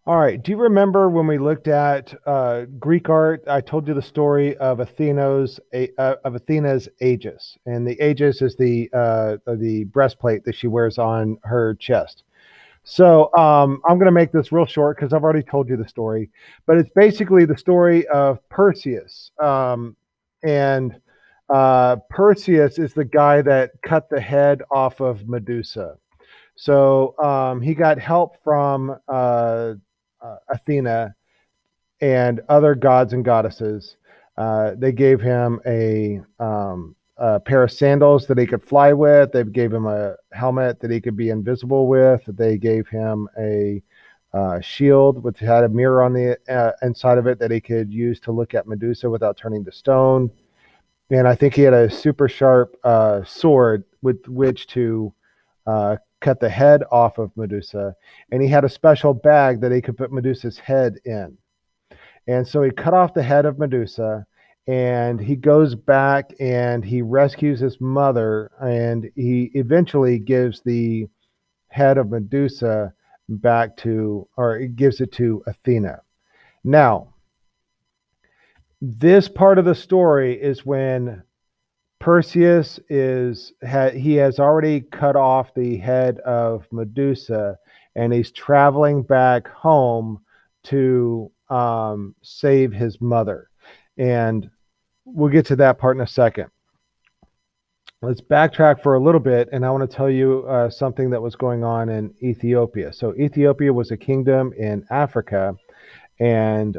All right. Do you remember when we looked at Greek art? I told you the story of Athena's Aegis, and the Aegis is the breastplate that she wears on her chest. So I'm going to make this real short because I've already told you the story, but it's basically the story of Perseus. And Perseus is the guy that cut the head off of Medusa. So he got help from Athena and other gods and goddesses. They gave him a pair of sandals that he could fly with. They gave him a helmet that he could be invisible with. They gave him a shield which had a mirror on the inside of it that he could use to look at Medusa without turning to stone. And I think he had a super sharp sword with which to cut the head off of Medusa. And he had a special bag that he could put Medusa's head in. And so he cut off the head of Medusa and he goes back and he rescues his mother and he eventually gives the head of Medusa back to, or he gives it to Athena. Now, this part of the story is when Perseus he has already cut off the head of Medusa and he's traveling back home to save his mother. And we'll get to that part in a second. Let's backtrack for a little bit, and I want to tell you something that was going on in Ethiopia. So, Ethiopia was a kingdom in Africa, and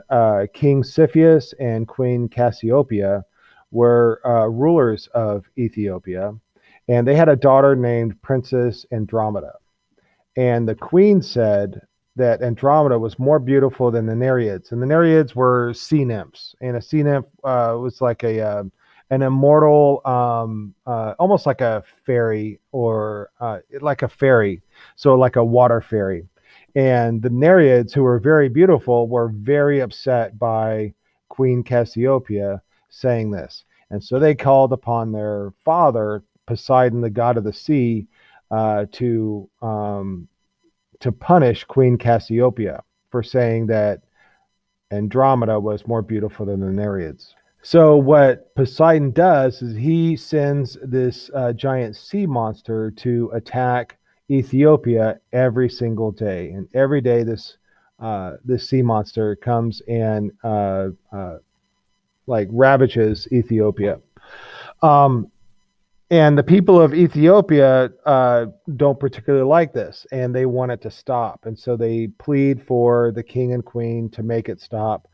King Siphius and Queen Cassiopeia were rulers of Ethiopia, and they had a daughter named Princess Andromeda. And the queen said that Andromeda was more beautiful than the Nereids, and the Nereids were sea nymphs, and a sea nymph was like an immortal, almost like a fairy or like a fairy, so like a water fairy. And the Nereids, who were very beautiful, were very upset by Queen Cassiopeia saying this. And so they called upon their father, Poseidon, the god of the sea, to punish Queen Cassiopeia for saying that Andromeda was more beautiful than the Nereids. So what Poseidon does is he sends this giant sea monster to attack Ethiopia every single day, and every day this sea monster comes and like ravages Ethiopia. Um, and the people of Ethiopia don't particularly like this, and they want it to stop. And so they plead for the king and queen to make it stop,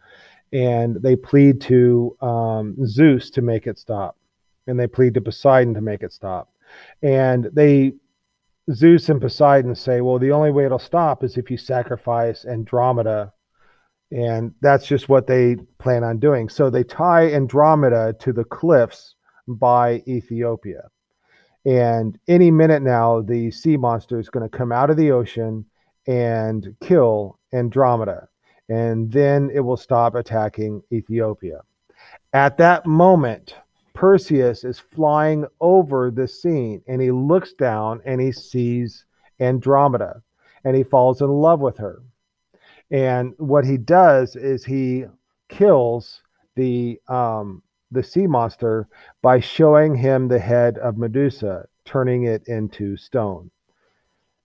and they plead to Zeus to make it stop, and they plead to Poseidon to make it stop. And Zeus and Poseidon say, well, the only way it'll stop is if you sacrifice Andromeda, and that's just what they plan on doing. So they tie Andromeda to the cliffs by Ethiopia. And any minute now, the sea monster is going to come out of the ocean and kill Andromeda. And then it will stop attacking Ethiopia. At that moment, Perseus is flying over the scene and he looks down and he sees Andromeda and he falls in love with her. And what he does is he kills the sea monster by showing him the head of Medusa, turning it into stone.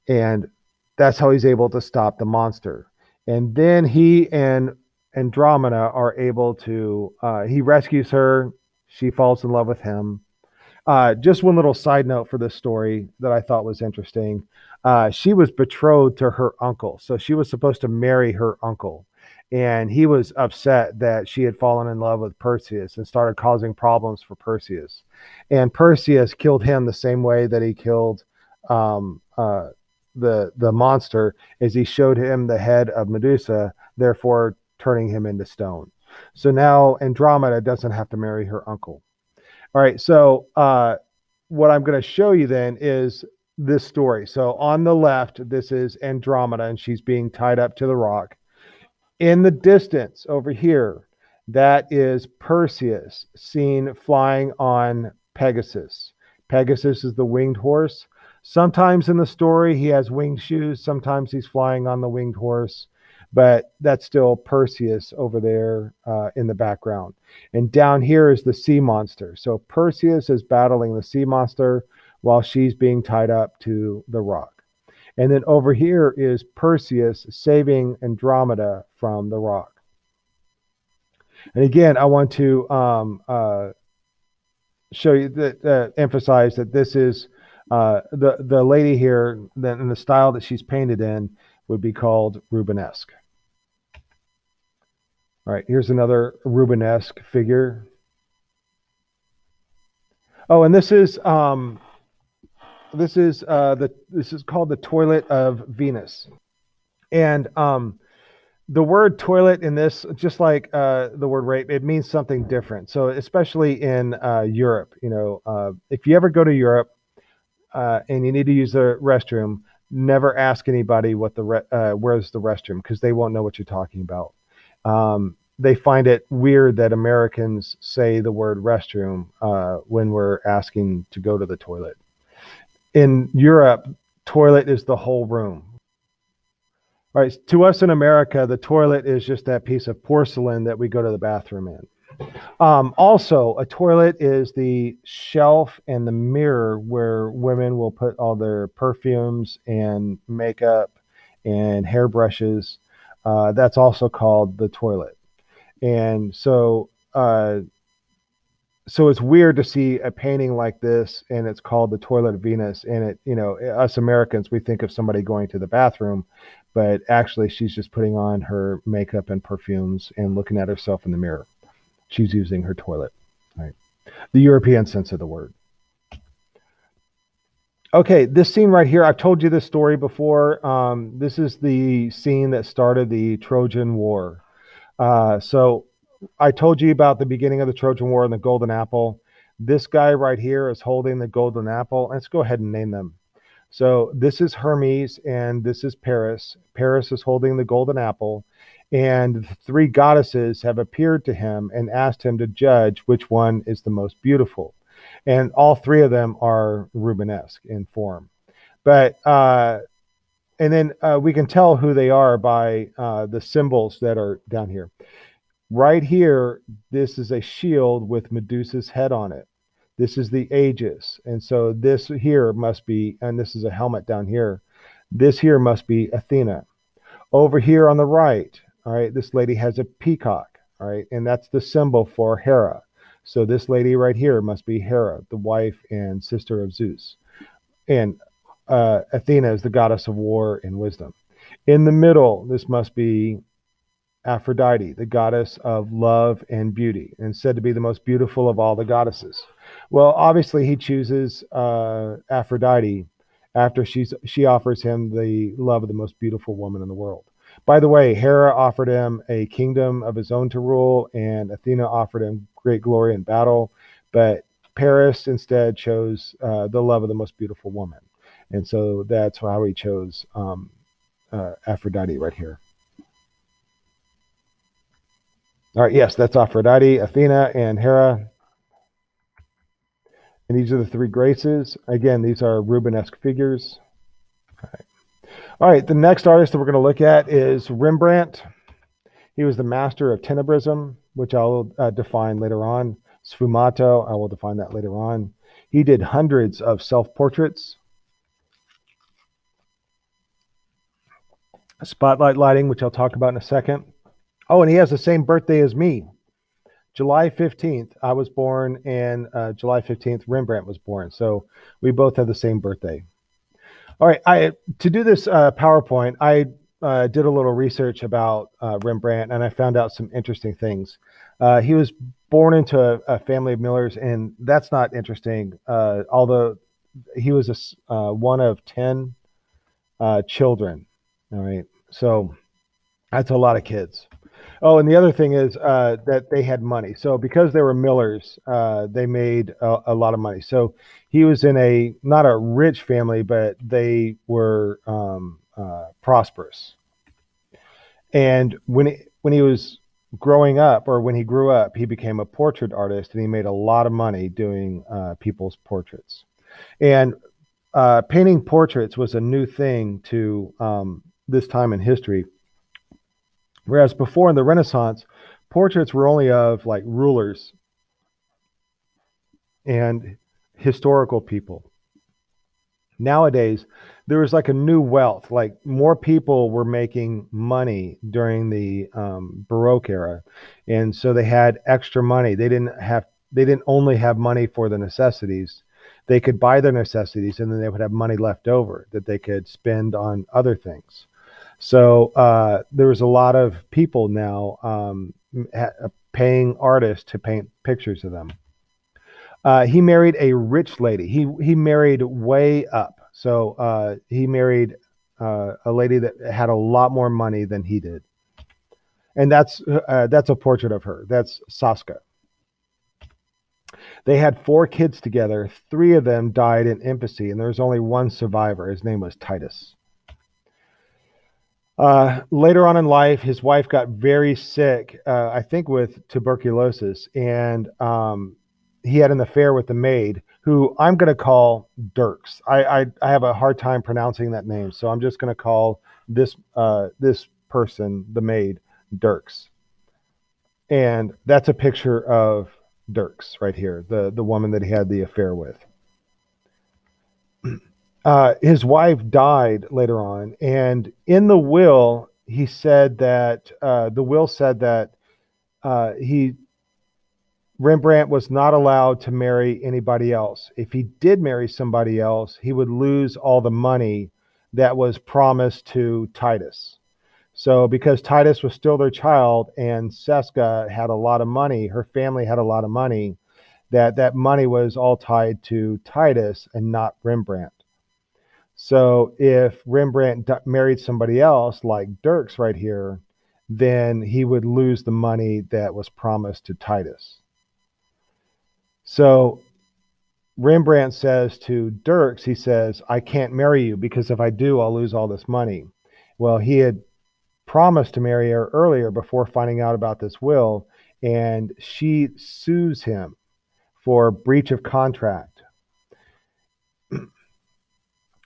And that's how he's able to stop the monster. And then he and Andromeda are able to, he rescues her. She falls in love with him. Just one little side note for this story that I thought was interesting. She was betrothed to her uncle. So she was supposed to marry her uncle. And he was upset that she had fallen in love with Perseus and started causing problems for Perseus. And Perseus killed him the same way that he killed the monster, as he showed him the head of Medusa, therefore turning him into stone. So now Andromeda doesn't have to marry her uncle. All right, so what I'm going to show you then is this story. So on the left, this is Andromeda, and she's being tied up to the rock. In the distance over here, that is Perseus seen flying on Pegasus. Pegasus is the winged horse. Sometimes in the story, he has winged shoes. Sometimes he's flying on the winged horse. but that's still Perseus over there in the background. And down here is the sea monster. So Perseus is battling the sea monster while she's being tied up to the rock. And then over here is Perseus saving Andromeda from the rock. And again, I want to show you that emphasize that this is the lady here, that in the style that she's painted in would be called Rubenesque. All right, here's another Rubenesque figure. Oh, and this is called the Toilet of Venus. And the word toilet in this, just like the word rape, it means something different. So especially in Europe, if you ever go to Europe and you need to use the restroom, never ask anybody where's the restroom, because they won't know what you're talking about. They find it weird that Americans say the word restroom when we're asking to go to the toilet. In Europe, toilet is the whole room. Right. To us in America, the toilet is just that piece of porcelain that we go to the bathroom in. Also, a toilet is the shelf and the mirror where women will put all their perfumes and makeup and hairbrushes. That's also called the toilet. And so it's weird to see a painting like this, and it's called the Toilet of Venus. And us Americans, we think of somebody going to the bathroom, but actually she's just putting on her makeup and perfumes and looking at herself in the mirror. She's using her toilet, right? The European sense of the word. Okay, this scene right here, I've told you this story before. This is the scene that started the Trojan War. So I told you about the beginning of the Trojan War and the golden apple. This guy right here is holding the golden apple. Let's go ahead and name them. So this is Hermes and this is Paris. Paris is holding the golden apple, and the three goddesses have appeared to him and asked him to judge which one is the most beautiful. And all three of them are Rubenesque in form. But and then we can tell who they are by the symbols that are down here. Right here, this is a shield with Medusa's head on it. This is the Aegis. And so this here must be, and this is a helmet down here. This here must be Athena. Over here on the right, all right, this lady has a peacock, all right, and that's the symbol for Hera. So this lady right here must be Hera, the wife and sister of Zeus. And Athena is the goddess of war and wisdom. In the middle, this must be Aphrodite, the goddess of love and beauty, and said to be the most beautiful of all the goddesses. Well, obviously he chooses Aphrodite after she offers him the love of the most beautiful woman in the world. By the way, Hera offered him a kingdom of his own to rule, and Athena offered him great glory in battle, but Paris instead chose the love of the most beautiful woman. And so that's how he chose Aphrodite right here. All right, yes, that's Aphrodite, Athena, and Hera. And these are the three graces. Again, these are Rubenesque figures. All right, the next artist that we're going to look at is Rembrandt. He was the master of tenebrism, which I'll define later on. Sfumato, I will define that later on. He did hundreds of self-portraits. Spotlight lighting, which I'll talk about in a second. Oh, and he has the same birthday as me. July 15th, I was born, and July 15th, Rembrandt was born. So we both have the same birthday. All right, to do this PowerPoint, I did a little research about Rembrandt, and I found out some interesting things. He was born into a family of millers, and that's not interesting, although he was one of 10 children. All right, so that's a lot of kids. Oh, and the other thing is that they had money. So because they were millers, they made a lot of money. So he was in not a rich family, but they were prosperous. And when he was growing up, or when he grew up, he became a portrait artist, and he made a lot of money doing people's portraits. And painting portraits was a new thing to this time in history. Whereas before in the Renaissance, portraits were only of like rulers and historical people. Nowadays, there was like a new wealth. Like more people were making money during the Baroque era, and so they had extra money. They didn't only have money for the necessities. They could buy their necessities, and then they would have money left over that they could spend on other things. So there was a lot of people now paying artists to paint pictures of them. He married a rich lady. He married way up. So he married a lady that had a lot more money than he did, and that's a portrait of her. That's Saska. They had four kids together. Three of them died in infancy, and there was only one survivor. His name was Titus. Later on in life, his wife got very sick, I think with tuberculosis, and he had an affair with the maid, who I'm going to call Dirks. I have a hard time pronouncing that name, so I'm just going to call this person, the maid, Dirks. And that's a picture of Dirks right here, the woman that he had the affair with. His wife died later on, and in the will, he said that the will said that he Rembrandt was not allowed to marry anybody else. If he did marry somebody else, he would lose all the money that was promised to Titus. So, because Titus was still their child and Seska had a lot of money, her family had a lot of money, that money was all tied to Titus and not Rembrandt. So if Rembrandt married somebody else, like Dirks right here, then he would lose the money that was promised to Titus. So Rembrandt says to Dirks, he says, I can't marry you because if I do, I'll lose all this money. Well, he had promised to marry her earlier before finding out about this will, and she sues him for breach of contract.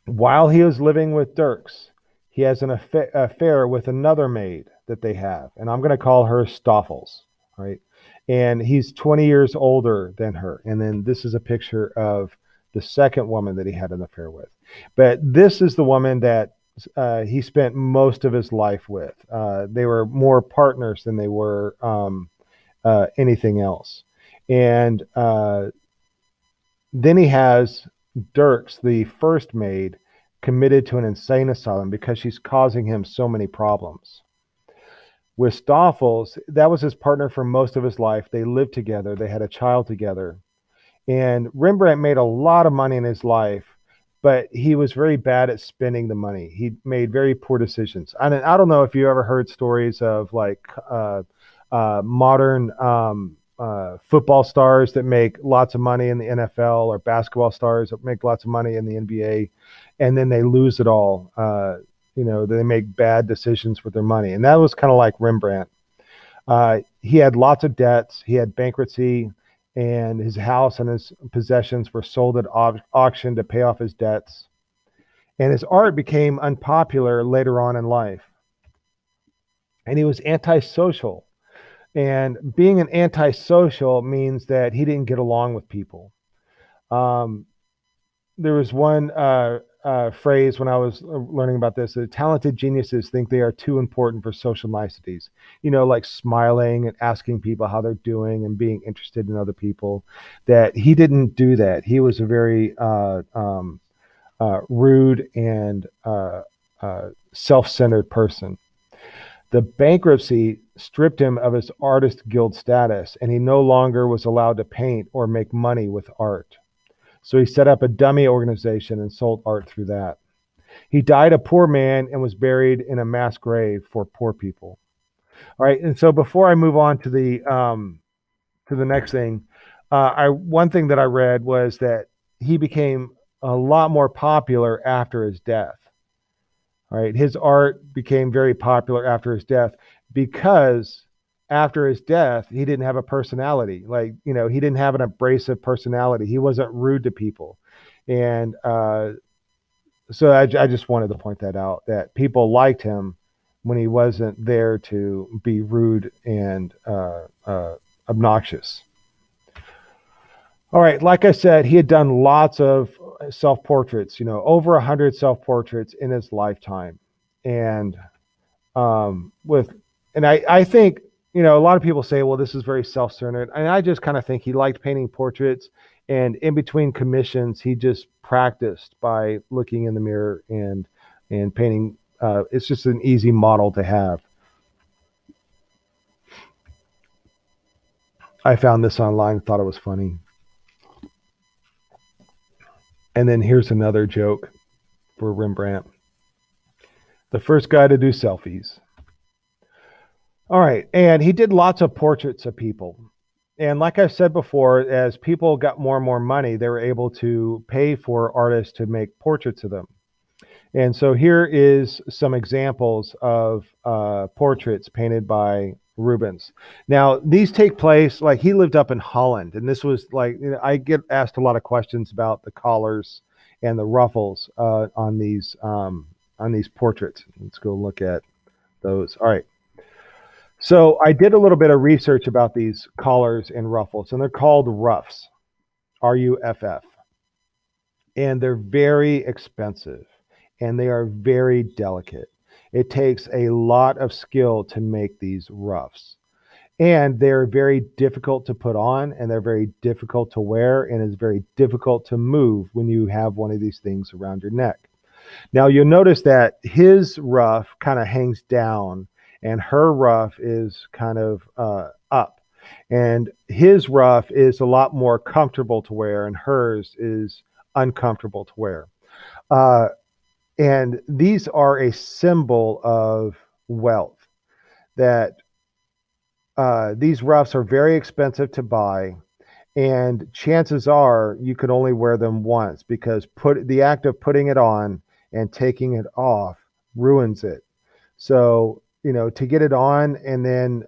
While he was living with Dirks, he has an affair with another maid that they have, and I'm going to call her Stoffels, right? And he's 20 years older than her. And then this is a picture of the second woman that he had an affair with. But this is the woman that he spent most of his life with. They were more partners than they were anything else. And then he has Dirks, the first maid, committed to an insane asylum because she's causing him so many problems. With Stoffels, that was his partner for most of his life. They lived together. They had a child together. And Rembrandt made a lot of money in his life, but he was very bad at spending the money. He made very poor decisions. I don't know if you ever heard stories of like modern football stars that make lots of money in the NFL, or basketball stars that make lots of money in the NBA, and then they lose it all. They make bad decisions with their money. And that was kind of like Rembrandt. He had lots of debts. He had bankruptcy, and his house and his possessions were sold at auction to pay off his debts. And his art became unpopular later on in life. And he was antisocial. And being an antisocial means that he didn't get along with people. There was one phrase when I was learning about this: that talented geniuses think they are too important for social niceties. Like smiling and asking people how they're doing and being interested in other people. That he didn't do that. He was a very rude and self-centered person. The bankruptcy stripped him of his artist guild status, and he no longer was allowed to paint or make money with art. So he set up a dummy organization and sold art through that. He died a poor man and was buried in a mass grave for poor people. All right, and so before I move on to the next thing, one thing that I read was that he became a lot more popular after his death. All right, his art became very popular after his death because after his death, he didn't have a personality. He didn't have an abrasive personality. He wasn't rude to people. And so I just wanted to point that out, that people liked him when he wasn't there to be rude and obnoxious. All right, like I said, he had done lots of self portraits, over 100 self portraits in his lifetime. And with and I think a lot of people say, well, this is very self-centered, and I just kind of think he liked painting portraits, and in between commissions he just practiced by looking in the mirror and painting. It's just an easy model to have. I found this online, thought it was funny. And then here's another joke for Rembrandt: the first guy to do selfies. All right. And he did lots of portraits of people. And like I said before, as people got more and more money, they were able to pay for artists to make portraits of them. And so here is some examples of portraits painted by Rubens. Now, these take place, like, he lived up in Holland, and this was like, I get asked a lot of questions about the collars and the ruffles on these portraits. Let's go look at those. All right. So I did a little bit of research about these collars and ruffles, and they're called ruffs, RUFF. And they're very expensive, and they are very delicate. It takes a lot of skill to make these ruffs. And they're very difficult to put on, and they're very difficult to wear, and it's very difficult to move when you have one of these things around your neck. Now you'll notice that his ruff kind of hangs down and her ruff is kind of up. And his ruff is a lot more comfortable to wear, and hers is uncomfortable to wear. Uh, and these are a symbol of wealth, that these ruffs are very expensive to buy. And chances are you could only wear them once, because the act of putting it on and taking it off ruins it. So, to get it on, and then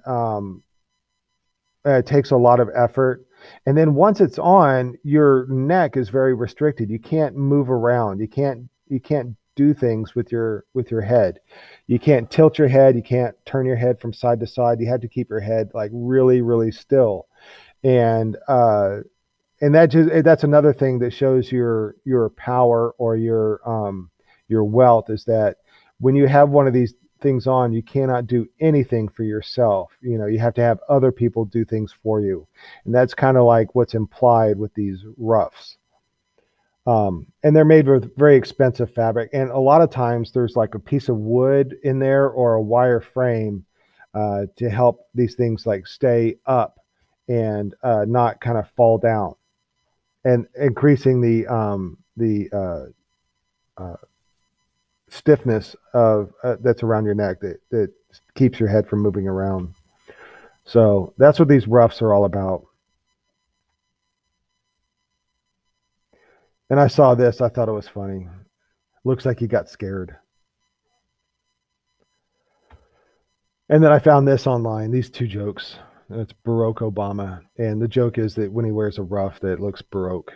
it takes a lot of effort. And then once it's on, your neck is very restricted. You can't move around. You can't do things with your head. You can't tilt your head. You can't turn your head from side to side. You have to keep your head like really, really still. And that's another thing that shows your power or your wealth, is that when you have one of these things on, you cannot do anything for yourself. You have to have other people do things for you, and that's kind of like what's implied with these ruffs. And they're made with very expensive fabric, and a lot of times there's like a piece of wood in there or a wire frame to help these things like stay up and not kind of fall down, and increasing the stiffness of that's around your neck, that keeps your head from moving around. So that's what these ruffs are all about. And I saw this, I thought it was funny. Looks like he got scared. And then I found this online, these two jokes. It's Baroque Obama. And the joke is that when he wears a ruff, that it looks Baroque.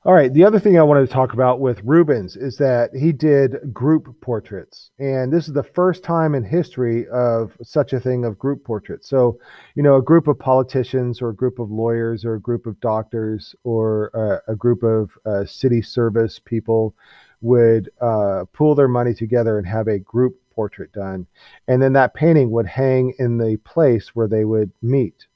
All right. The other thing I wanted to talk about with Rubens is that he did group portraits. And this is the first time in history of such a thing, of group portraits. So, a group of politicians or a group of lawyers or a group of doctors or a group of city service people would pool their money together and have a group portrait done. And then that painting would hang in the place where they would meet.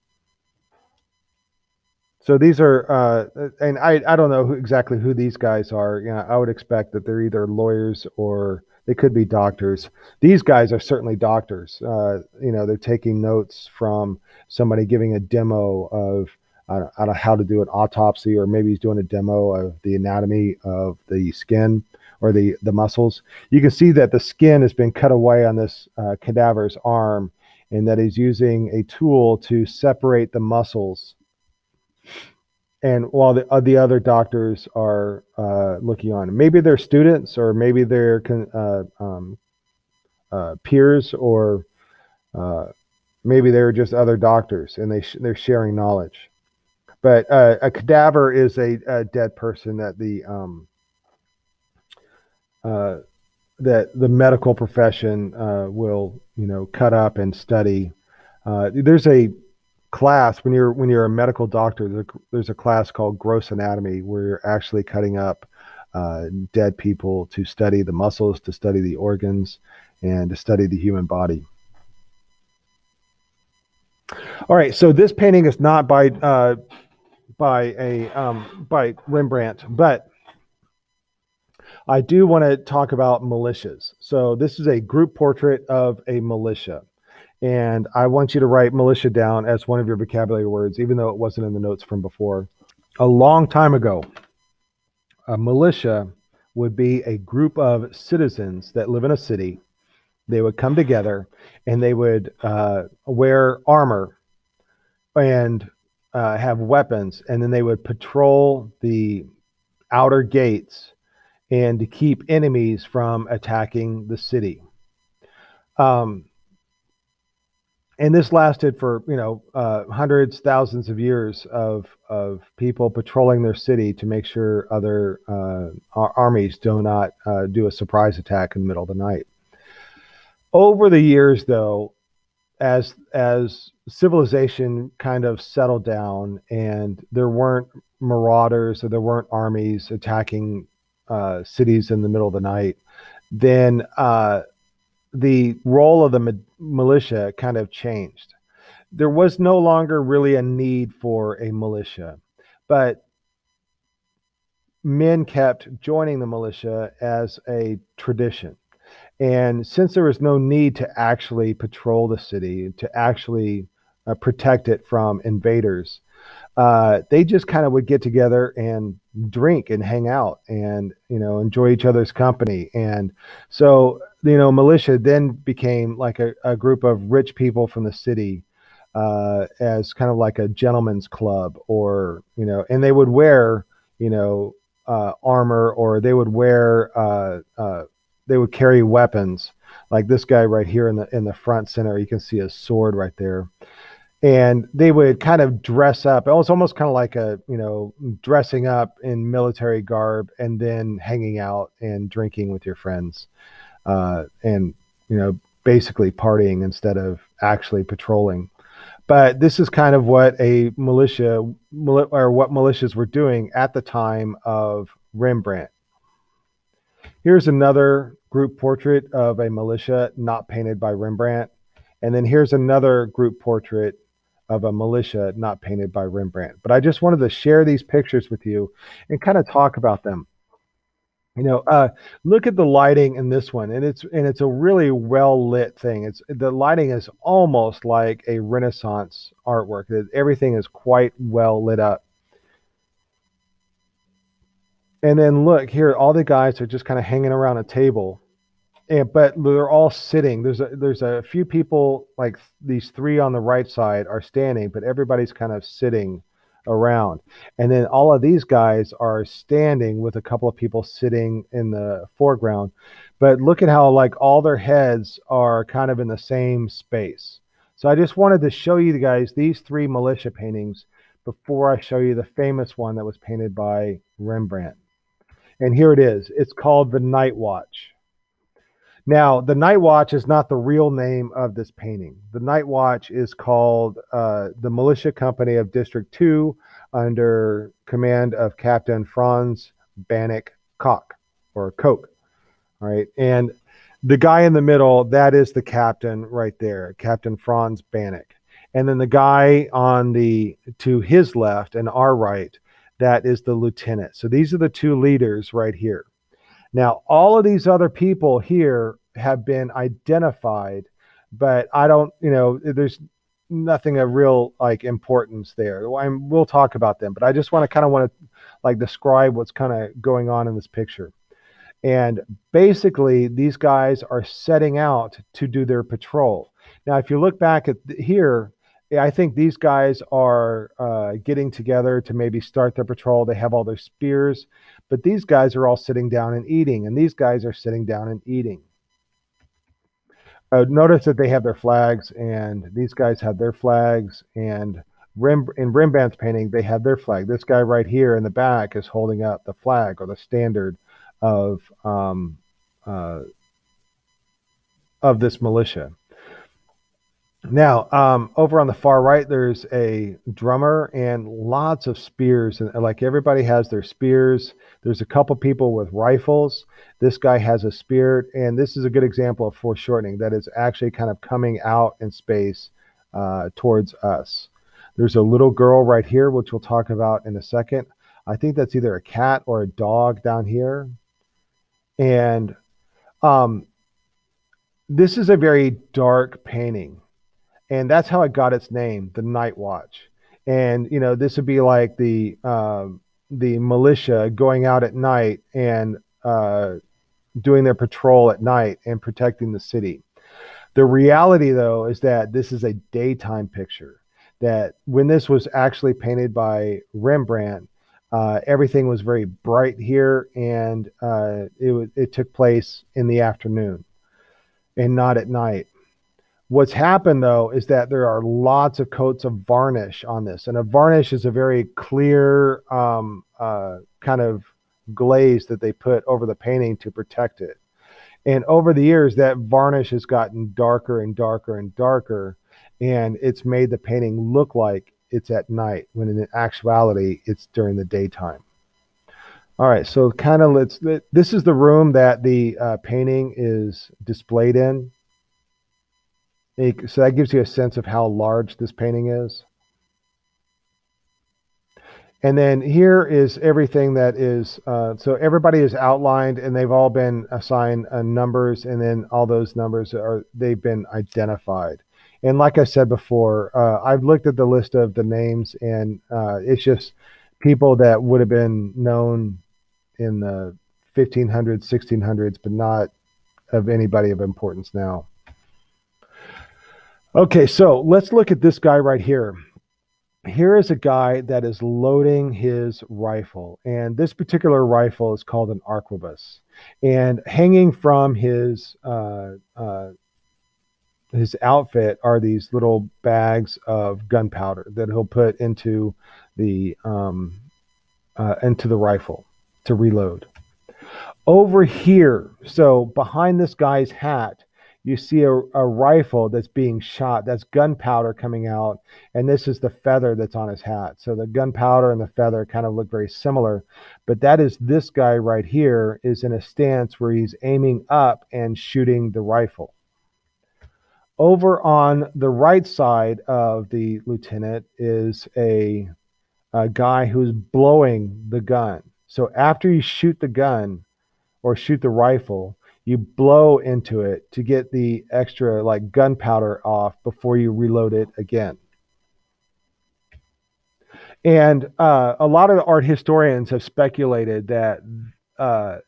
So these are, and I don't know exactly who these guys are. I would expect that they're either lawyers or they could be doctors. These guys are certainly doctors. They're taking notes from somebody giving a demo of, I don't know how to do an autopsy, or maybe he's doing a demo of the anatomy of the skin or the muscles. You can see that the skin has been cut away on this cadaver's arm, and that he's using a tool to separate the muscles. And while the other doctors are looking on, maybe they're students, or maybe they're peers, or maybe they're just other doctors, and they're sharing knowledge. But a cadaver is a dead person that that the medical profession will, cut up and study. There's a class when you're a medical doctor. There's a class called gross anatomy where you're actually cutting up dead people to study the muscles, to study the organs, and to study the human body. All right, so this painting is not by Rembrandt, but I do want to talk about militias. So this is a group portrait of a militia. And I want you to write militia down as one of your vocabulary words, even though it wasn't in the notes from before. A long time ago, a militia would be a group of citizens that live in a city. They would come together and they would wear armor and have weapons, and then they would patrol the outer gates and to keep enemies from attacking the city. And this lasted for hundreds, thousands of years of people patrolling their city to make sure other armies do not do a surprise attack in the middle of the night. Over the years, though, as civilization kind of settled down and there weren't marauders or there weren't armies attacking cities in the middle of the night, then the role of the militia kind of changed. There was no longer really a need for a militia, but men kept joining the militia as a tradition. And since there was no need to actually patrol the city, to actually protect it from invaders, they just kind of would get together and drink and hang out and enjoy each other's company. And so militia then became like a group of rich people from the city, as kind of like a gentleman's club, or and they would wear armor, or they would wear they would carry weapons, like this guy right here in the front center. You can see his sword right there. And they would kind of dress up. It was almost kind of like dressing up in military garb and then hanging out and drinking with your friends, and basically partying instead of actually patrolling. But this is kind of what a militia, or what militias were doing at the time of Rembrandt. Here's another group portrait of a militia not painted by Rembrandt. And then here's another group portrait of a militia not painted by Rembrandt. But I just wanted to share these pictures with you and kind of talk about them. Look at the lighting in this one, and it's a really well lit thing. The lighting is almost like a Renaissance artwork. Everything is quite well lit up. And then look here, all the guys are just kind of hanging around a table, but they're all sitting. There's a few people, like these three on the right side, are standing, but everybody's kind of sitting around. And then all of these guys are standing with a couple of people sitting in the foreground. But look at how like all their heads are kind of in the same space. So I just wanted to show you guys these three militia paintings before I show you the famous one that was painted by Rembrandt. And here it is. It's called The Night Watch. Now, the Night Watch is not the real name of this painting. The Night Watch is called the Militia Company of District 2 under command of Captain Franz Bannock Koch, or Koch. All right. And the guy in the middle, that is the captain right there, Captain Franz Bannock. And then the guy to his left and our right, that is the lieutenant. So these are the two leaders right here. Now, all of these other people here have been identified, but I don't, there's nothing of real like importance there. We'll talk about them, but I just want to like describe what's kind of going on in this picture. And basically, these guys are setting out to do their patrol. Now, if you look back at here, I think these guys are getting together to maybe start their patrol. They have all their spears, but these guys are all sitting down and eating, and these guys are sitting down and eating. Notice that they have their flags, and these guys have their flags, and in Rembrandt's painting, they have their flag. This guy right here in the back is holding up the flag or the standard of of this militia. Now, over on the far right, there's a drummer and lots of spears, and like everybody has their spears. There's a couple people with rifles. This guy has a spear, and this is a good example of foreshortening that is actually kind of coming out in space towards us. There's a little girl right here, which we'll talk about in a second. I think that's either a cat or a dog down here, and um, this is a very dark painting. And that's how it got its name, the Night Watch. And this would be like the militia going out at night and doing their patrol at night and protecting the city. The reality, though, is that this is a daytime picture. That when this was actually painted by Rembrandt, everything was very bright here, and it took place in the afternoon and not at night. What's happened, though, is that there are lots of coats of varnish on this. And a varnish is a very clear kind of glaze that they put over the painting to protect it. And over the years, that varnish has gotten darker and darker and darker. And it's made the painting look like it's at night, when in actuality, it's during the daytime. All right, so this is the room that the painting is displayed in. So that gives you a sense of how large this painting is. And then here is everything that is, so everybody is outlined and they've all been assigned numbers, and then all those numbers they've been identified. And like I said before, I've looked at the list of the names, and it's just people that would have been known in the 1500s, 1600s, but not of anybody of importance now. Okay, so let's look at this guy right here. Here is a guy that is loading his rifle, and this particular rifle is called an arquebus. And hanging from his outfit are these little bags of gunpowder that he'll put into the rifle to reload. Over here, so behind this guy's hat, you see a rifle that's being shot. That's gunpowder coming out, and this is the feather that's on his hat. So the gunpowder and the feather kind of look very similar, but that is this guy right here is in a stance where he's aiming up and shooting the rifle. Over on the right side of the lieutenant is a guy who's blowing the gun. So after you shoot the gun or shoot the rifle, you blow into it to get the extra like gunpowder off before you reload it again. And a lot of art historians have speculated that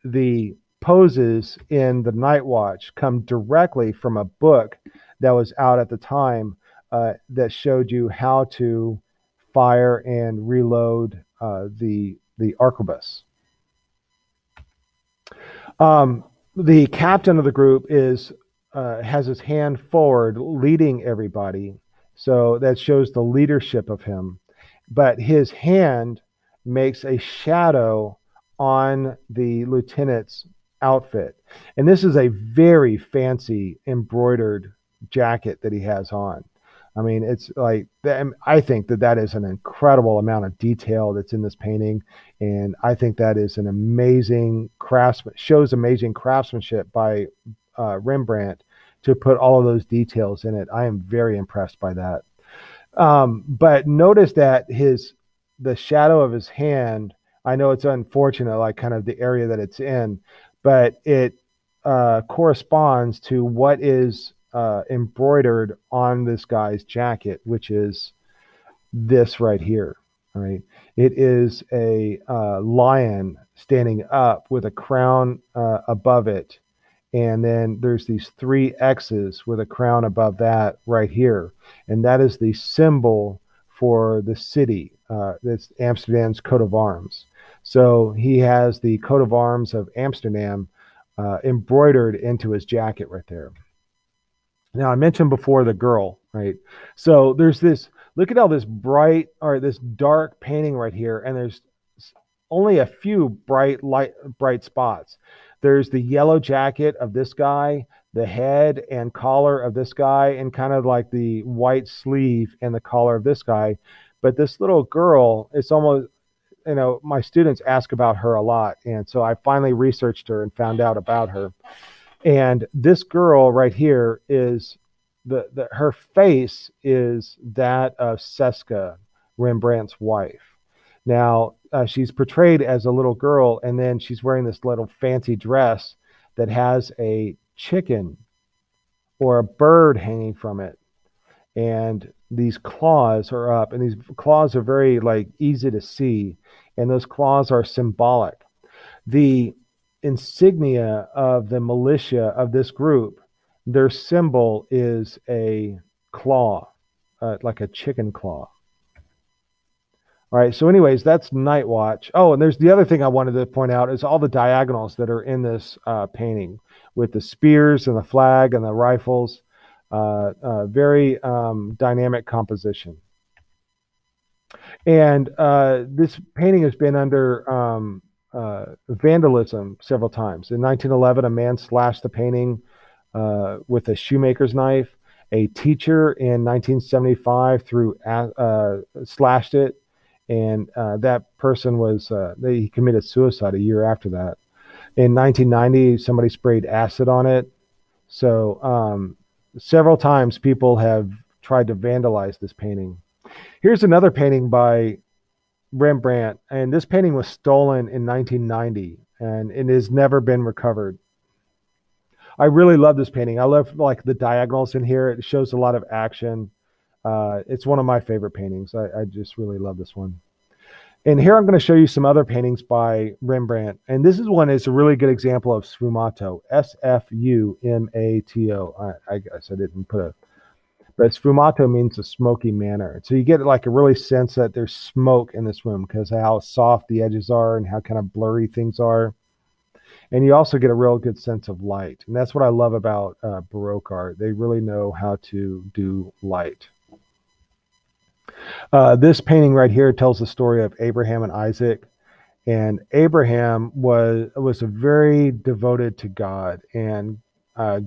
the poses in the Night Watch come directly from a book that was out at the time that showed you how to fire and reload the arquebus. The captain of the group has his hand forward, leading everybody. So that shows the leadership of him. But his hand makes a shadow on the lieutenant's outfit. And this is a very fancy embroidered jacket that he has on. I mean, it's like, I think that is an incredible amount of detail that's in this painting. And I think that is an amazing shows amazing craftsmanship by Rembrandt to put all of those details in it. I am very impressed by that. But notice that the shadow of his hand, I know it's unfortunate, like kind of the area that it's in, but it corresponds to what is embroidered on this guy's jacket, which is this right here. All right. It is a lion standing up with a crown above it. And then there's these 3 X's with a crown above that right here. And that is the symbol for the city. That's Amsterdam's coat of arms. So he has the coat of arms of Amsterdam embroidered into his jacket right there. Now, I mentioned before the girl, right? So there's this, look at all this this dark painting right here, and there's only a few bright spots. There's the yellow jacket of this guy, the head and collar of this guy, and kind of like the white sleeve and the collar of this guy. But this little girl, it's almost, my students ask about her a lot. And so I finally researched her and found out about her. And this girl right here is her face is that of Seska, Rembrandt's wife. Now, she's portrayed as a little girl, and then she's wearing this little fancy dress that has a chicken or a bird hanging from it. And these claws are up, and these claws are very like easy to see, and those claws are symbolic. The insignia of the militia of this group, their symbol is a claw, like a chicken claw. All right. So, anyways, that's Night Watch. Oh, and there's the other thing I wanted to point out is all the diagonals that are in this painting with the spears and the flag and the rifles. Very dynamic composition. And this painting has been under vandalism several times. In 1911, a man slashed the painting with a shoemaker's knife. A teacher in 1975 slashed it, and that person he committed suicide a year after that. In 1990, somebody sprayed acid on it. So several times people have tried to vandalize this painting. Here's another painting by Rembrandt, and this painting was stolen in 1990, and it has never been recovered. I really love this painting. I love like the diagonals in here. It shows a lot of action. It's one of my favorite paintings. I just really love this one. And here I'm going to show you some other paintings by Rembrandt. And this one is a really good example of sfumato. Sfumato. I guess I didn't put a, but sfumato means a smoky manner. So you get like a really sense that there's smoke in this room because of how soft the edges are and how kind of blurry things are. And you also get a real good sense of light. And that's what I love about Baroque art. They really know how to do light. This painting right here tells the story of Abraham and Isaac. And Abraham was very devoted to God. And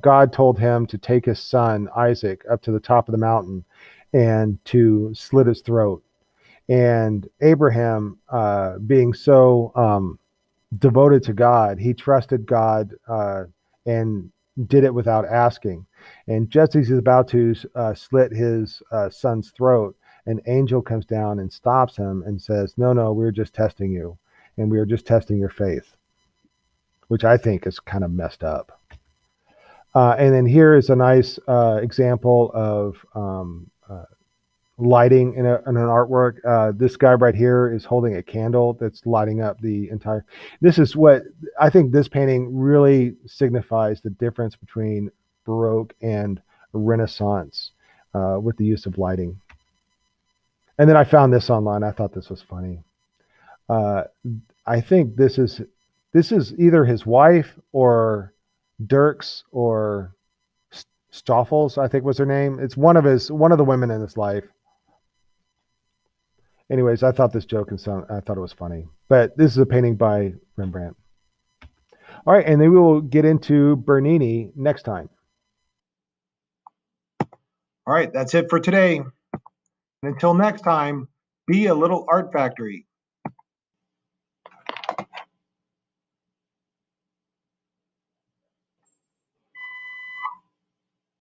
God told him to take his son, Isaac, up to the top of the mountain and to slit his throat. And Abraham, being so devoted to God, he trusted God and did it without asking. And just as he's about to slit his son's throat, an angel comes down and stops him and says, no, we're just testing you. And we are just testing your faith, which I think is kind of messed up. And then here is a nice example of lighting in an artwork. This guy right here is holding a candle that's lighting up the entire. This is what I think this painting really signifies the difference between Baroque and Renaissance with the use of lighting. And then I found this online. I thought this was funny. I think this is either his wife or Dirks or Stoffels, I think was her name. It's one of the women in his life. Anyways, I thought this joke I thought it was funny. But this is a painting by Rembrandt. All right, and then we will get into Bernini next time. All right, that's it for today. And until next time, be a little art factory.